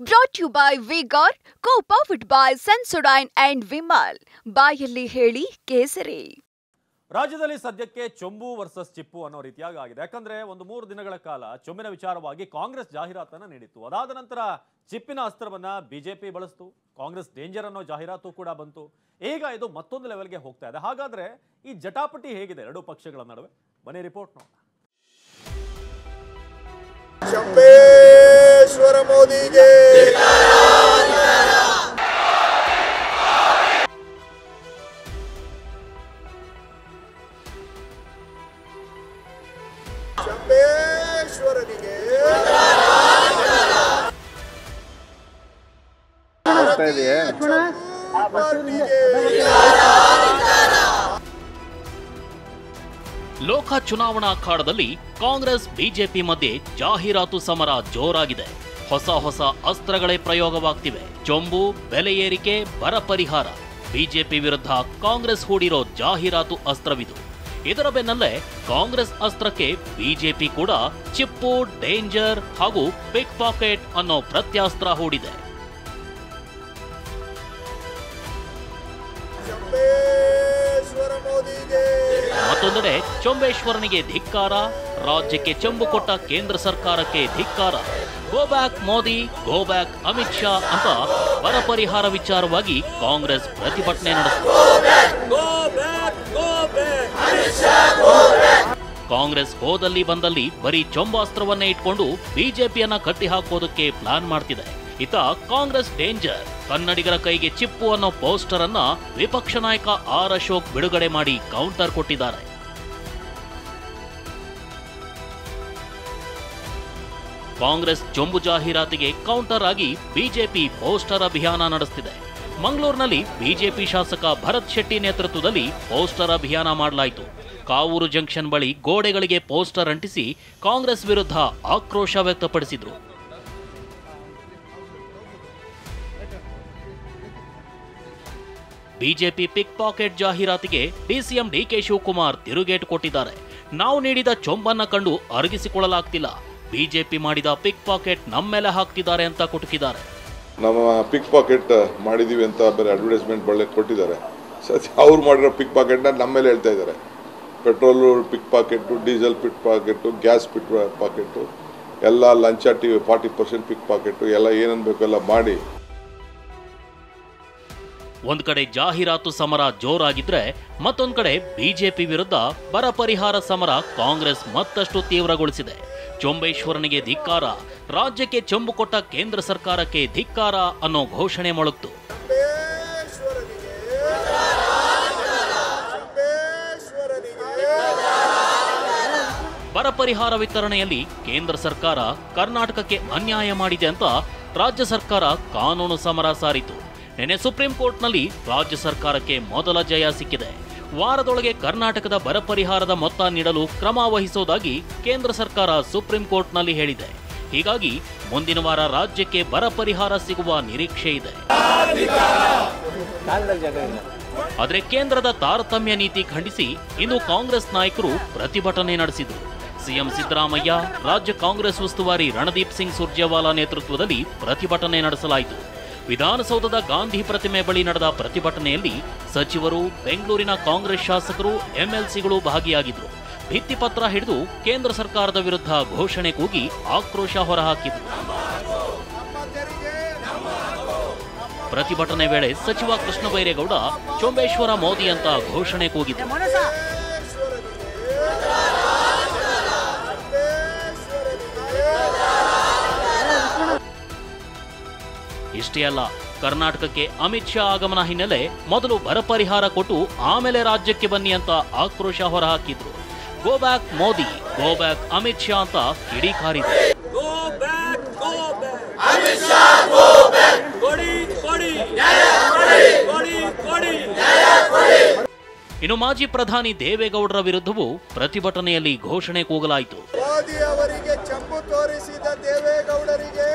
Brought to you by Vigor, co-powered by Sensodyne and Vimal. ಬಾಯಲ್ಲಿ ಹೇಳಿ ಕೇಸರಿ. ರಾಜ್ಯದಲ್ಲಿ ಸದ್ಯಕ್ಕೆ ಚೊಂಬು ವರ್ಸಸ್ ಚಿಪ್ಪು ಅನ್ನೋ ರೀತಿಯಾಗಿ ಆಗಿದೆ. ಯಾಕಂದ್ರೆ ಒಂದು 3 ದಿನಗಳ ಕಾಲ ಚೊಂಬಿನ ವಿಚಾರವಾಗಿ ಕಾಂಗ್ರೆಸ್ ಜಾಹೀರಾತನ್ನ ನೀಡಿತ್ತು. ಅದಾದ ನಂತರ ಚಿಪ್ಪಿನ ಅಸ್ತ್ರವನ್ನ ಬಿಜೆಪಿ ಬಳಸಿತು. ಕಾಂಗ್ರೆಸ್ ಡೇಂಜರ್ ಅನ್ನೋ ಜಾಹೀರಾತು ಕೂಡ ಬಂತು. ಈಗ ಇದು ಮತ್ತೊಂದು ಲೆವೆಲ್ಗೆ ಹೋಗ್ತಾ ಇದೆ. ಹಾಗಾದ್ರೆ ಈ ಜಟಾಪಟಿ ಹೇಗಿದೆ ಎರಡೂ ಪಕ್ಷಗಳ ನಡುವೆ? ಬನ್ನಿ ರಿಪೋರ್ಟ್ ನೋಡೋಣ. ಚಂಪೇಶ್ವರ ಮೋದಿಗೆ ಚಂಪೇಶ್ವರನಿಗೆ ಲೋಕ ಚುನಾವಣಾ ಅಖಾಡದಲ್ಲಿ ಕಾಂಗ್ರೆಸ್ ಬಿಜೆಪಿ ಮಧ್ಯೆ ಜಾಹೀರಾತು ಸಮರ ಜೋರಾಗಿದೆ. ಹೊಸ ಅಸ್ತ್ರಗಳೇ ಪ್ರಯೋಗವಾಗ್ತಿವೆ. ಚೊಂಬು, ಬೆಲೆ ಏರಿಕೆ, ಬರ ಪರಿಹಾರ. ಬಿಜೆಪಿ ವಿರುದ್ಧ ಕಾಂಗ್ರೆಸ್ ಹೂಡಿರೋ ಜಾಹೀರಾತು ಅಸ್ತ್ರವಿದು. ಇದರ ಬೆನ್ನಲ್ಲೇ ಕಾಂಗ್ರೆಸ್ ಅಸ್ತ್ರಕ್ಕೆ ಬಿಜೆಪಿ ಕೂಡ ಚಿಪ್ಪು, ಡೇಂಜರ್ ಹಾಗೂ ಪಿಕ್ ಪಾಕೆಟ್ ಅನ್ನೋ ಪ್ರತ್ಯಾಸ್ತ್ರ ಹೂಡಿದೆ. ಮತ್ತೊಂದೆಡೆ ಚೊಂಬೇಶ್ವರನಿಗೆ ಧಿಕ್ಕಾರ, ರಾಜ್ಯಕ್ಕೆ ಚೊಂಬು ಕೊಟ್ಟ ಕೇಂದ್ರ ಸರ್ಕಾರಕ್ಕೆ ಧಿಕ್ಕಾರ. ಗೋ back Modi, go back Amit Shah ಅಂತ ಬರ ಪರಿಹಾರ ವಿಚಾರವಾಗಿ ಕಾಂಗ್ರೆಸ್ ಪ್ರತಿಭಟನೆ ನಡೆಸಿತು. ಕಾಂಗ್ರೆಸ್ ಹೋದಲ್ಲಿ ಬಂದಲ್ಲಿ ಬರೀ ಚೊಂಬಾಸ್ತ್ರವನ್ನೇ ಇಟ್ಕೊಂಡು ಬಿಜೆಪಿಯನ್ನ ಕಟ್ಟಿ ಹಾಕೋದಕ್ಕೆ ಪ್ಲಾನ್ ಮಾಡ್ತಿದೆ. ಇತ್ತ ಕಾಂಗ್ರೆಸ್ ಡೇಂಜರ್, ಕನ್ನಡಿಗರ ಕೈಗೆ ಚಿಪ್ಪು ಅನ್ನೋ ಪೋಸ್ಟರ್ ಅನ್ನ ವಿಪಕ್ಷ ನಾಯಕ ಆರ್ ಅಶೋಕ್ ಬಿಡುಗಡೆ ಮಾಡಿ ಕೌಂಟರ್ ಕೊಟ್ಟಿದ್ದಾರೆ. ಕಾಂಗ್ರೆಸ್ ಚೊಂಬು ಜಾಹೀರಾತಿಗೆ ಕೌಂಟರ್ ಆಗಿ ಬಿಜೆಪಿ ಪೋಸ್ಟರ್ ಅಭಿಯಾನ ನಡೆಸುತ್ತಿದೆ. ಮಂಗಳೂರಿನಲ್ಲಿ ಬಿಜೆಪಿ ಶಾಸಕ ಭರತ್ ಶೆಟ್ಟಿ ನೇತೃತ್ವದಲ್ಲಿ ಪೋಸ್ಟರ್ ಅಭಿಯಾನ ಮಾಡಲಾಯಿತು. ಕಾವೂರು ಜಂಕ್ಷನ್ ಬಳಿ ಗೋಡೆಗಳಿಗೆ ಪೋಸ್ಟರ್ ಅಂಟಿಸಿ ಕಾಂಗ್ರೆಸ್ ವಿರುದ್ಧ ಆಕ್ರೋಶ ವ್ಯಕ್ತಪಡಿಸಿದ್ರು. ಬಿಜೆಪಿ ಪಿಕ್ ಪಾಕೆಟ್ ಜಾಹೀರಾತಿಗೆ ಡಿಸಿಎಂ ಡಿಕೆ ಶಿವಕುಮಾರ್ ತಿರುಗೇಟು ಕೊಟ್ಟಿದ್ದಾರೆ. ನಾವು ನೀಡಿದ ಚೊಂಬನ್ನ ಕಂಡು ಅರಗಿಸಿಕೊಳ್ಳಲಾಗ್ತಿಲ್ಲ, ಬಿಜೆಪಿ ಮಾಡಿದ ಪಿಕ್ ಪಾಕೆಟ್ ನಮ್ಮ ಮೇಲೆ ಹಾಕ್ತಿದ್ದಾರೆ ಅಂತ ಕುಟುಕಿದ್ದಾರೆ. ನಮ್ಮ ಪಿಕ್ ಪಾಕೆಟ್ ಮಾಡಿದೀವಿ ಅಂತ ಬೇರೆ ಅಡ್ವರ್ಟೈಸ್ಮೆಂಟ್ ಬಳ್ಳಿ ಕೊಟ್ಟಿದ್ದಾರೆ. ಅವ್ರು ಮಾಡಿರೋ ಪಿಕ್ ಪಾಕೆಟ್ನ ನಮ್ಮ ಮೇಲೆ ಹೇಳ್ತಾ ಇದ್ದಾರೆ. ಪೆಟ್ರೋಲು ಪಿಕ್ ಪಾಕೆಟು, ಡೀಸೆಲ್ ಪಿಕ್ ಪಾಕೆಟು, ಗ್ಯಾಸ್ ಪಿಕ್ ಪಾಕೆಟು, ಎಲ್ಲ ಲಂಚ 40% ಪಿಕ್ ಪಾಕೆಟು, ಎಲ್ಲ ಏನನ್ನು ಬೇಕು ಎಲ್ಲ ಮಾಡಿ. ಒಂದ್ ಕಡೆ ಜಾಹೀರಾತು ಸಮರ ಜೋರಾಗಿದ್ರೆ ಮತ್ತೊಂದ್ ಕಡೆ ಬಿಜೆಪಿ ವಿರುದ್ಧ ಬರ ಪರಿಹಾರ ಸಮರ ಕಾಂಗ್ರೆಸ್ ಮತ್ತಷ್ಟು ತೀವ್ರಗೊಳಿಸಿದೆ. ಚೊಂಬೇಶ್ವರನಿಗೆ ಧಿಕ್ಕಾರ, ರಾಜ್ಯಕ್ಕೆ ಚೊಂಬು ಕೊಟ್ಟ ಕೇಂದ್ರ ಸರ್ಕಾರಕ್ಕೆ ಧಿಕ್ಕಾರ ಅನ್ನೋ ಘೋಷಣೆ ಮೊಳಗ್ತು. ಬರ ಪರಿಹಾರ ವಿತರಣೆಯಲ್ಲಿ ಕೇಂದ್ರ ಸರ್ಕಾರ ಕರ್ನಾಟಕಕ್ಕೆ ಅನ್ಯಾಯ ಮಾಡಿದೆ ಅಂತ ರಾಜ್ಯ ಸರ್ಕಾರ ಕಾನೂನು ಸಮರ ಸಾರಿತು. ನಿನ್ನೆ ಸುಪ್ರೀಂ ಕೋರ್ಟ್ನಲ್ಲಿ ರಾಜ್ಯ ಸರ್ಕಾರಕ್ಕೆ ಮೊದಲ ಜಯ ಸಿಕ್ಕಿದೆ. ವಾರದೊಳಗೆ ಕರ್ನಾಟಕದ ಬರ ಪರಿಹಾರದ ಮೊತ್ತ ನೀಡಲು ಕ್ರಮ ವಹಿಸುವುದಾಗಿ ಕೇಂದ್ರ ಸರ್ಕಾರ ಸುಪ್ರೀಂ ಕೋರ್ಟ್ನಲ್ಲಿ ಹೇಳಿದೆ. ಹೀಗಾಗಿ ಮುಂದಿನ ವಾರ ರಾಜ್ಯಕ್ಕೆ ಬರ ಪರಿಹಾರ ಸಿಗುವ ನಿರೀಕ್ಷೆ ಇದೆ. ಆದರೆ ಕೇಂದ್ರದ ತಾರತಮ್ಯ ನೀತಿ ಖಂಡಿಸಿ ಇಂದು ಕಾಂಗ್ರೆಸ್ ನಾಯಕರು ಪ್ರತಿಭಟನೆ ನಡೆಸಿದರು. ಸಿಎಂ ಸಿದ್ದರಾಮಯ್ಯ, ರಾಜ್ಯ ಕಾಂಗ್ರೆಸ್ ಉಸ್ತುವಾರಿ ರಣದೀಪ್ ಸಿಂಗ್ ಸುರ್ಜೇವಾಲಾ ನೇತೃತ್ವದಲ್ಲಿ ಪ್ರತಿಭಟನೆ ನಡೆಸಲಾಯಿತು. ವಿಧಾನಸೌಧದ ಗಾಂಧಿ ಪ್ರತಿಮೆ ಬಳಿ ನಡೆದ ಪ್ರತಿಭಟನೆಯಲ್ಲಿ ಸಚಿವರು, ಬೆಂಗಳೂರಿನ ಕಾಂಗ್ರೆಸ್ ಶಾಸಕರು, ಎಂಎಲ್ಸಿಗಳು ಭಾಗಿಯಾಗಿದ್ದರು. ಭಿತ್ತಿಪತ್ರ ಹಿಡಿದು ಕೇಂದ್ರ ಸರ್ಕಾರದ ವಿರುದ್ಧ ಘೋಷಣೆ ಕೂಗಿ ಆಕ್ರೋಶ ಹೊರಹಾಕಿದ್ರು. ಪ್ರತಿಭಟನೆ ವೇಳೆ ಸಚಿವ ಕೃಷ್ಣ ಬೈರೇಗೌಡ ಚೊಂಬೇಶ್ವರ ಮೋದಿ ಅಂತ ಘೋಷಣೆ ಕೂಗಿದ್ರು. ಇಷ್ಟೇ ಅಲ್ಲ, ಕರ್ನಾಟಕಕ್ಕೆ ಅಮಿತ್ ಶಾ ಆಗಮನ ಹಿನ್ನೆಲೆ ಮೊದಲು ಬರ ಪರಿಹಾರ ಕೊಟ್ಟು ಆಮೇಲೆ ರಾಜ್ಯಕ್ಕೆ ಬನ್ನಿ ಅಂತ ಆಕ್ರೋಶ ಹೊರಹಾಕಿದ್ರು. Go back Modi, go back Amit Shah ಅಂತ ಕಿಡಿಕಾರಿದ್ರು. ಇನ್ನು ಮಾಜಿ ಪ್ರಧಾನಿ ದೇವೇಗೌಡರ ವಿರುದ್ಧವೂ ಪ್ರತಿಭಟನೆಯಲ್ಲಿ ಘೋಷಣೆ ಕೂಗಲಾಯಿತು. ಮೋದಿ ಅವರಿಗೆ ಚಂಬು ತೋರಿಸಿದ ದೇವೇಗೌಡರಿಗೆ,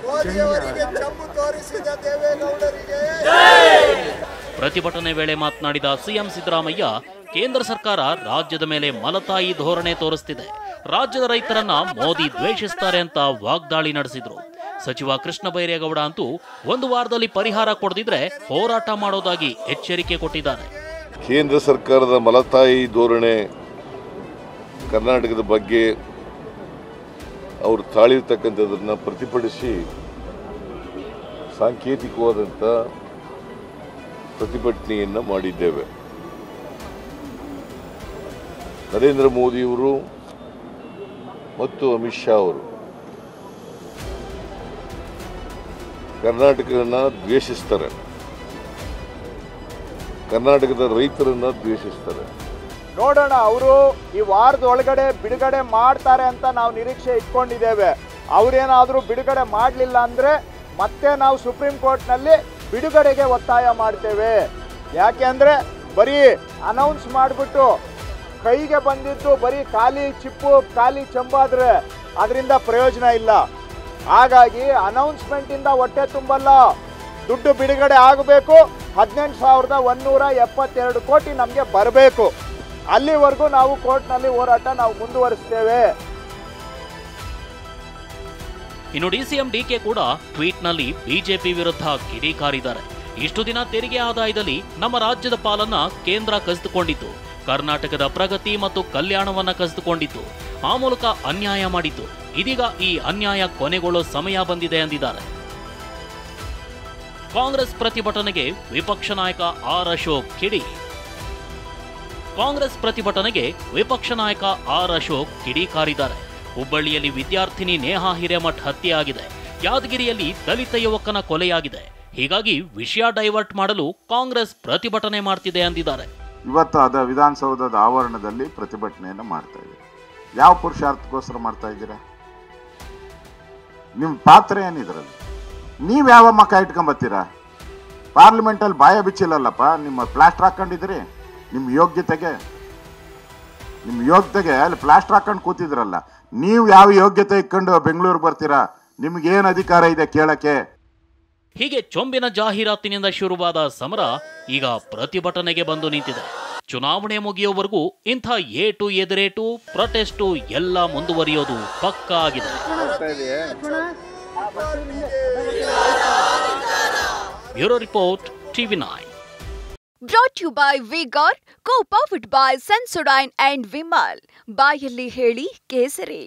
ಮೋದಿ ಅವರಿಗೆ ಚಂಬು ತೋರಿಸಿದ ದೇವೇಗೌಡರಿಗೆ. ಪ್ರತಿಭಟನೆ ವೇಳೆ ಮಾತನಾಡಿದ ಸಿಎಂ ಸಿದ್ದರಾಮಯ್ಯ, ಕೇಂದ್ರ ಸರ್ಕಾರ ರಾಜ್ಯದ ಮೇಲೆ ಮಲತಾಯಿ ಧೋರಣೆ ತೋರಿಸ್ತಿದೆ. ರಾಜ್ಯದ ರೈತರನ್ನ ಮೋದಿ ದ್ವೇಷಿಸ್ತಾರೆ ಅಂತ ವಾಗ್ದಾಳಿ ನಡೆಸಿದ್ರು. ಸಚಿವ ಕೃಷ್ಣ ಬೈರೇಗೌಡ ಅಂತೂ ಒಂದು ವಾರದಲ್ಲಿ ಪರಿಹಾರ ಕೊಡದಿದ್ರೆ ಹೋರಾಟ ಮಾಡೋದಾಗಿ ಎಚ್ಚರಿಕೆ ಕೊಟ್ಟಿದ್ದಾರೆ. ಕೇಂದ್ರ ಸರ್ಕಾರದ ಮಲತಾಯಿ ಧೋರಣೆ ಕರ್ನಾಟಕದ ಬಗ್ಗೆ ಅವರು ತಾಳಿರ್ತಕ್ಕಂಥದ್ದನ್ನು ಪ್ರತಿಭಟಿಸಿ ಸಾಂಕೇತಿಕವಾದಂಥ ಪ್ರತಿಭಟನೆಯನ್ನು ಮಾಡಿದ್ದೇವೆ. ನರೇಂದ್ರ ಮೋದಿಯವರು ಮತ್ತು ಅಮಿತ್ ಶಾ ಅವರು ಕರ್ನಾಟಕವನ್ನು ದ್ವೇಷಿಸ್ತಾರೆ, ಕರ್ನಾಟಕದ ರೈತರನ್ನ ದ್ವೇಷಿಸ್ತಾರೆ. ನೋಡೋಣ, ಅವರು ಈ ವಾರದ ಒಳಗಡೆ ಬಿಡುಗಡೆ ಮಾಡ್ತಾರೆ ಅಂತ ನಾವು ನಿರೀಕ್ಷೆ ಇಟ್ಕೊಂಡಿದ್ದೇವೆ. ಅವರೇನಾದರೂ ಬಿಡುಗಡೆ ಮಾಡಲಿಲ್ಲ ಅಂದರೆ ಮತ್ತೆ ನಾವು ಸುಪ್ರೀಂ ಕೋರ್ಟ್ನಲ್ಲಿ ಬಿಡುಗಡೆಗೆ ಒತ್ತಾಯ ಮಾಡ್ತೇವೆ. ಯಾಕೆ ಅಂದರೆ ಬರೀ ಅನೌನ್ಸ್ ಮಾಡಿಬಿಟ್ಟು ಕೈಗೆ ಬಂದಿದ್ದು ಬರೀ ಖಾಲಿ ಚಿಪ್ಪು ಖಾಲಿ ಚೆಂಬಾದ್ರೆ ಅದರಿಂದ ಪ್ರಯೋಜನ ಇಲ್ಲ. ಹಾಗಾಗಿ ಅನೌನ್ಸ್ಮೆಂಟಿಂದ ಹೊಟ್ಟೆ ತುಂಬಲ್ಲ, ದುಡ್ಡು ಬಿಡುಗಡೆ ಆಗಬೇಕು. 18,172 ಕೋಟಿ ನಮಗೆ ಬರಬೇಕು. ಅಲ್ಲಿವರೆಗೂ ನಾವು ಕೋರ್ಟ್ನಲ್ಲಿ ಹೋರಾಟ ನಾವು ಮುಂದುವರಿಸ್ತೇವೆ. ಇನ್ನು ಡಿಸಿಎಂ ಡಿಕೆ ಕೂಡ ಟ್ವೀಟ್ನಲ್ಲಿ ಬಿಜೆಪಿ ವಿರುದ್ಧ ಕಿಡಿಕಾರಿದ್ದಾರೆ. ಇಷ್ಟು ದಿನ ತೆರಿಗೆ ಆದಾಯದಲ್ಲಿ ನಮ್ಮ ರಾಜ್ಯದ ಪಾಲನ್ನ ಕೇಂದ್ರ ಕಸಿದುಕೊಂಡಿತ್ತು, ಕರ್ನಾಟಕದ ಪ್ರಗತಿ ಮತ್ತು ಕಲ್ಯಾಣವನ್ನ ಕಸಿದುಕೊಂಡಿತ್ತು, ಆ ಮೂಲಕ ಅನ್ಯಾಯ ಮಾಡಿತ್ತು. ಇದೀಗ ಈ ಅನ್ಯಾಯ ಕೊನೆಗೊಳ್ಳೋ ಸಮಯ ಬಂದಿದೆ ಎಂದಿದ್ದಾರೆ. ಕಾಂಗ್ರೆಸ್ ಪ್ರತಿಭಟನೆಗೆ ವಿಪಕ್ಷ ನಾಯಕ ಆರ್ ಅಶೋಕ್ ಕಿಡಿ. ಕಾಂಗ್ರೆಸ್ ಪ್ರತಿಭಟನೆಗೆ ವಿಪಕ್ಷ ನಾಯಕ ಆರ್ ಅಶೋಕ್ ಕಿಡಿಕಾರಿದ್ದಾರೆ. ಹುಬ್ಬಳ್ಳಿಯಲ್ಲಿ ವಿದ್ಯಾರ್ಥಿನಿ ನೇಹಾ ಹಿರೇಮಠ್ ಹತ್ಯೆಯಾಗಿದೆ, ಯಾದಗಿರಿಯಲ್ಲಿ ದಲಿತ ಯುವಕನ ಕೊಲೆಯಾಗಿದೆ. ಹೀಗಾಗಿ ವಿಷಯ ಡೈವರ್ಟ್ ಮಾಡಲು ಕಾಂಗ್ರೆಸ್ ಪ್ರತಿಭಟನೆ ಮಾಡ್ತಿದೆ ಎಂದಿದ್ದಾರೆ. ಇವತ್ತು ಅದ ವಿಧಾನಸೌಧದ ಆವರಣದಲ್ಲಿ ಪ್ರತಿಭಟನೆಯನ್ನು ಮಾಡ್ತಾ ಇದ್ದೀವಿ. ಯಾವ ಪುರುಷಾರ್ಥಕ್ಕೋಸ್ಕರ ಮಾಡ್ತಾ ಇದ್ದೀರಾ? ನಿಮ್ಮ ಪಾತ್ರ ಏನಿದ್ರಲ್ಲಿ? ನೀವು ಯಾವ ಮಕ್ಕ ಇಟ್ಕೊಂಬತ್ತೀರಾ? ಪಾರ್ಲಿಮೆಂಟಲ್ಲಿ ಬಾಯ ಬಿಚ್ಚಿಲ್ಲಲ್ಲಪ್ಪ, ನಿಮ್ಮ ಪ್ಲಾಸ್ಟರ್ ಹಾಕೊಂಡಿದ್ರಿ. ನಿಮ್ಮ ಯೋಗ್ಯತೆಗೆ ಅಲ್ಲಿ ಪ್ಲಾಸ್ಟರ್ ಹಾಕೊಂಡು ಕೂತಿದ್ರಲ್ಲ. ನೀವು ಯಾವ ಯೋಗ್ಯತೆ ಇಟ್ಕೊಂಡು ಬೆಂಗಳೂರಿಗೆ ಬರ್ತೀರಾ? ನಿಮ್ಗೇನು ಅಧಿಕಾರ ಇದೆ ಕೇಳಕ್ಕೆ? ಹೀಗೆ ಚೊಂಬಿನ ಜಾಹೀರಾತಿನಿಂದ ಶುರುವಾದ ಸಮರ ಈಗ ಪ್ರತಿಭಟನೆಗೆ ಬಂದು ನಿಂತಿದೆ. ಚುನಾವಣೆ ಮುಗಿಯೋವರೆಗೂ ಇಂಥ ಏಟು ಎದುರೇಟು ಪ್ರೊಟೆಸ್ಟು ಎಲ್ಲ ಮುಂದುವರಿಯೋದು ಪಕ್ಕಾ ಆಗಿದೆ. Bureau report, TV9. Brought to you by Vigor, co-powered by Sensodyne and Vimal. ಬಾಯಲ್ಲಿ ಹೇಳಿ ಕೇಸರಿ.